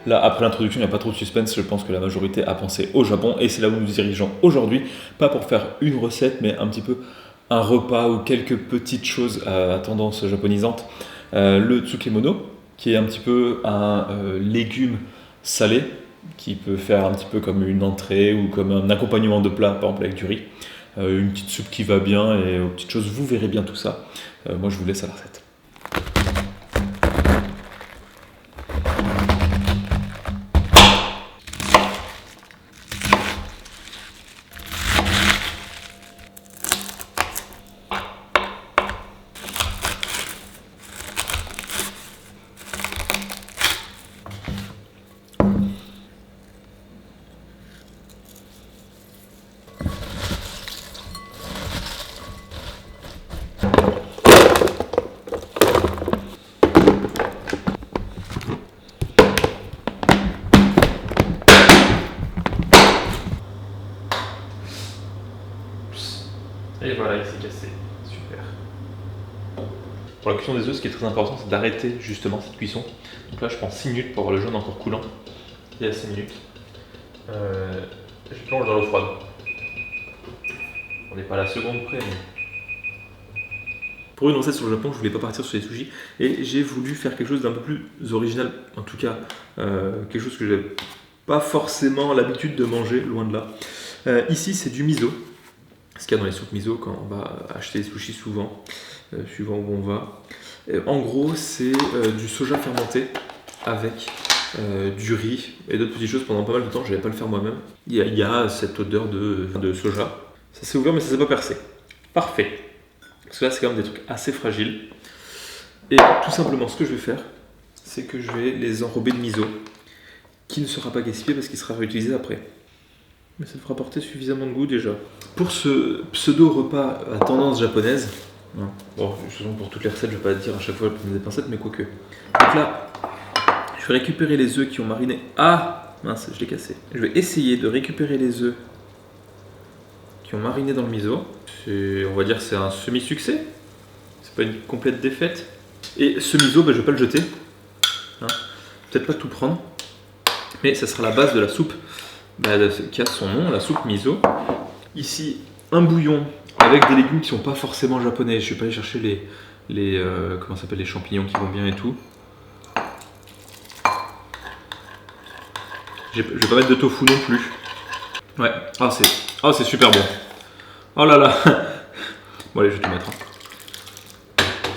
Là, après l'introduction, il n'y a pas trop de suspense. Je pense que la majorité a pensé au Japon et c'est là où nous nous dirigeons aujourd'hui. Pas pour faire une recette, mais un petit peu un repas ou quelques petites choses à tendance japonisante. Le tsukemono, qui est un petit peu un légume salé, qui peut faire un petit peu comme une entrée ou comme un accompagnement de plat, par exemple avec du riz. Une petite soupe qui va bien et aux petites choses, vous verrez bien tout ça. Moi, je vous laisse à la recette. Et voilà, il s'est cassé. Super. Pour la cuisson des œufs, ce qui est très important, c'est d'arrêter justement cette cuisson. Donc là, je prends 6 minutes pour avoir le jaune encore coulant. Il y a 6 minutes. Je plonge dans l'eau froide. On n'est pas à la seconde près, mais... Pour une recette sur le Japon, je voulais pas partir sur les sushis et j'ai voulu faire quelque chose d'un peu plus original, en tout cas quelque chose que j'ai pas forcément l'habitude de manger, loin de là. Ici, c'est du miso. Ce qu'il y a dans les soupes miso quand on va acheter des sushis souvent, suivant où on va. En gros, c'est du soja fermenté avec du riz et d'autres petites choses. Pendant pas mal de temps, je n'allais pas le faire moi-même. Il y a cette odeur de soja. Ça s'est ouvert, mais ça s'est pas percé. Parfait. Parce que là, c'est quand même des trucs assez fragiles. Et tout simplement, ce que je vais faire, c'est que je vais les enrober de miso, qui ne sera pas gaspillé parce qu'il sera réutilisé après. Mais ça devrait apporter suffisamment de goût déjà. Pour ce pseudo-repas à tendance japonaise, bon, pour toutes les recettes, je ne vais pas dire à chaque fois de prendre des pincettes, mais quoique. Donc là, je vais récupérer les œufs qui ont mariné. Ah mince, je l'ai cassé. Je vais essayer de récupérer les œufs qui ont mariné dans le miso. On va dire que c'est un semi-succès. C'est pas une complète défaite. Et ce miso, je ne vais pas le jeter. Peut-être pas tout prendre. Mais ça sera la base de la soupe. Qui a son nom, la soupe miso. Ici, un bouillon avec des légumes qui sont pas forcément japonais. Je vais pas aller chercher comment ça s'appelle, les champignons qui vont bien et tout. Je vais pas mettre de tofu non plus. Ouais, c'est super bon. Oh là là. Bon allez, je vais tout mettre.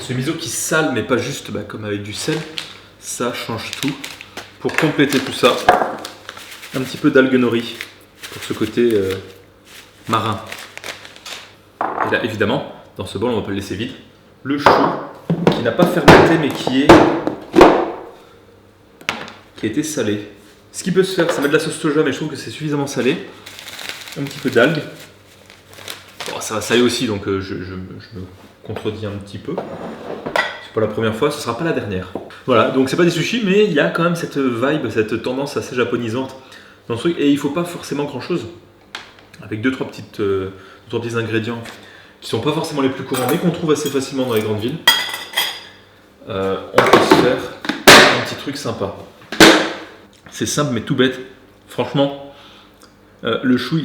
Ce miso qui sale, mais pas juste comme avec du sel, ça change tout. Pour compléter tout ça, un petit peu d'algues nori pour ce côté marin. Et là, évidemment, dans ce bol, on va pas le laisser vide. Le chou qui n'a pas fermenté, mais qui a été salé. Ce qui peut se faire, c'est mettre de la sauce soja, mais je trouve que c'est suffisamment salé. Un petit peu d'algues. Bon, ça va saler aussi, donc je me contredis un petit peu. C'est pas la première fois, ce sera pas la dernière. Voilà, donc c'est pas des sushis, mais il y a quand même cette vibe, cette tendance assez japonisante dans ce truc, et il faut pas forcément grand chose. Avec 2-3 petits ingrédients qui sont pas forcément les plus courants, mais qu'on trouve assez facilement dans les grandes villes. On peut se faire un petit truc sympa. C'est simple mais tout bête. Franchement, le chou,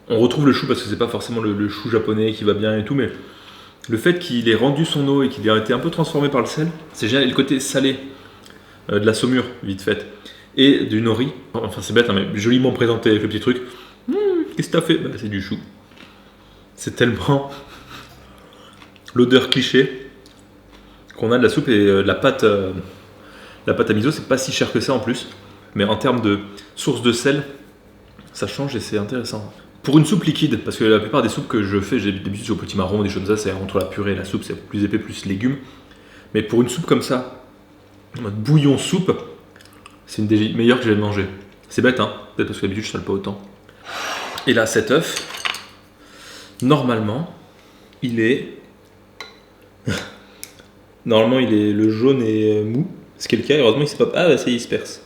on retrouve le chou parce que c'est pas forcément le chou japonais qui va bien et tout, mais le fait qu'il ait rendu son eau et qu'il ait été un peu transformé par le sel, c'est génial. Et le côté salé de la saumure, vite fait, et du nori, enfin c'est bête, mais joliment présenté avec le petit truc. Qu'est-ce que t'as fait ? C'est du chou. C'est tellement l'odeur cliché qu'on a de la soupe et la pâte à miso, c'est pas si cher que ça en plus. Mais en termes de source de sel, ça change et c'est intéressant. Pour une soupe liquide, parce que la plupart des soupes que je fais, j'ai d'habitude sur petit marron, des choses comme ça, c'est entre la purée et la soupe, c'est plus épais, plus légumes. Mais pour une soupe comme ça, en mode bouillon soupe, c'est une des meilleures que j'ai mangées. C'est bête, peut-être parce que d'habitude je sale pas autant. Et là, cet œuf, normalement, il est le jaune et mou, ce qui est le cas. Heureusement, il s'est pas. Ah, ça y est, il se perce.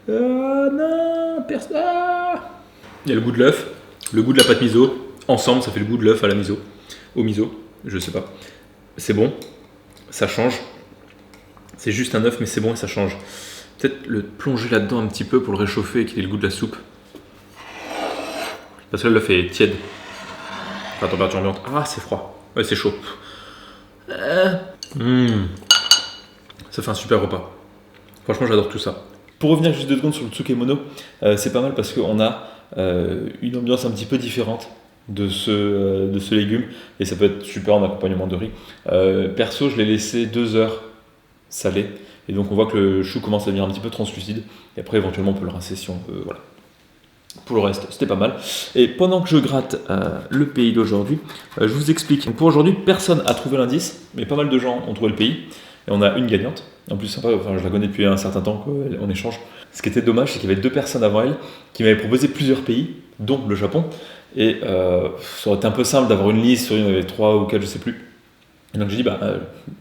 Non, perce. Ah. Il y a le goût de l'œuf, le goût de la pâte miso. Ensemble, ça fait le goût de l'œuf à la miso, au miso. Je sais pas. C'est bon, ça change. C'est juste un œuf, mais c'est bon et ça change. Peut-être le plonger là-dedans un petit peu pour le réchauffer et qu'il ait le goût de la soupe. Parce que là, il le fait tiède. Enfin, température ambiante. Ah, c'est froid. Ouais, c'est chaud. Ça fait un super repas. Franchement, j'adore tout ça. Pour revenir juste 2 secondes sur le tsukemono, c'est pas mal parce qu'on a une ambiance un petit peu différente de ce légume et ça peut être super en accompagnement de riz. Perso, je l'ai laissé 2 heures salé et donc on voit que le chou commence à devenir un petit peu translucide et après éventuellement on peut le rincer si on veut. Voilà. Pour le reste, c'était pas mal. Et pendant que je gratte le pays d'aujourd'hui, je vous explique. Donc pour aujourd'hui, personne n'a trouvé l'indice, mais pas mal de gens ont trouvé le pays. Et on a une gagnante. En plus, sympa, enfin, je la connais depuis un certain temps qu'on échange. Ce qui était dommage, c'est qu'il y avait 2 personnes avant elle qui m'avaient proposé plusieurs pays, dont le Japon. Et ça aurait été un peu simple d'avoir une liste, il y en avait 3 ou 4, je sais plus. Et donc j'ai dit,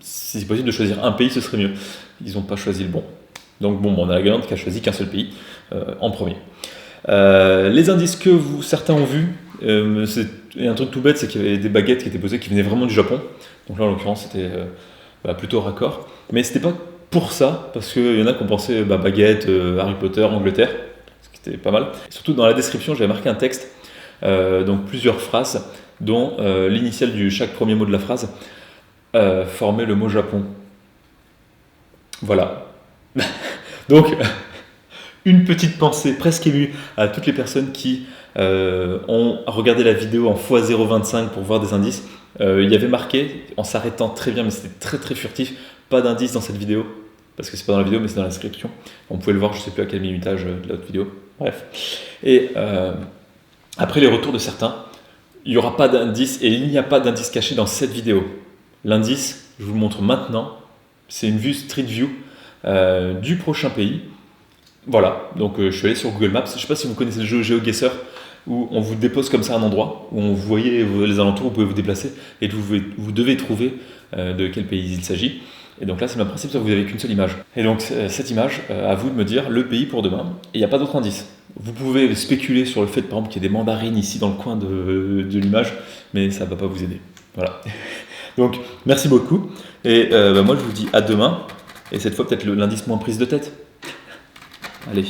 si c'est possible de choisir un pays, ce serait mieux. Ils n'ont pas choisi le bon. Donc bon, on a la gagnante qui a choisi qu'un seul pays en premier. Les indices que certains ont vus, un truc tout bête, c'est qu'il y avait des baguettes qui étaient posées qui venaient vraiment du Japon. Donc là, en l'occurrence, c'était plutôt raccord. Mais c'était pas pour ça, parce qu'il y en a qui ont pensé baguette, Harry Potter, Angleterre, ce qui était pas mal. Et surtout dans la description, j'avais marqué un texte, donc plusieurs phrases, dont l'initiale de chaque premier mot de la phrase formait le mot Japon. Voilà. Donc, une petite pensée presque émue à toutes les personnes qui ont regardé la vidéo en x0,25 pour voir des indices. Il y avait marqué, en s'arrêtant très bien, mais c'était très très furtif, pas d'indice dans cette vidéo, parce que c'est pas dans la vidéo, mais c'est dans la description. On pouvait le voir, je sais plus à quel minutage de l'autre vidéo. Bref. Et après les retours de certains, il n'y aura pas d'indice, et il n'y a pas d'indice caché dans cette vidéo. L'indice, je vous le montre maintenant, c'est une vue Street View du prochain pays. Voilà, donc je suis allé sur Google Maps. Je ne sais pas si vous connaissez le jeu GeoGuessr, où on vous dépose comme ça à un endroit, où vous voyez les alentours, vous pouvez vous déplacer, et vous devez trouver de quel pays il s'agit. Et donc là, c'est le même principe, sauf que vous n'avez qu'une seule image. Et donc cette image, à vous de me dire le pays pour demain, et il n'y a pas d'autre indice. Vous pouvez spéculer sur le fait, par exemple, qu'il y ait des mandarines ici dans le coin de l'image, mais ça ne va pas vous aider. Voilà. Donc, merci beaucoup, et moi je vous dis à demain, et cette fois peut-être l'indice moins prise de tête. Allez.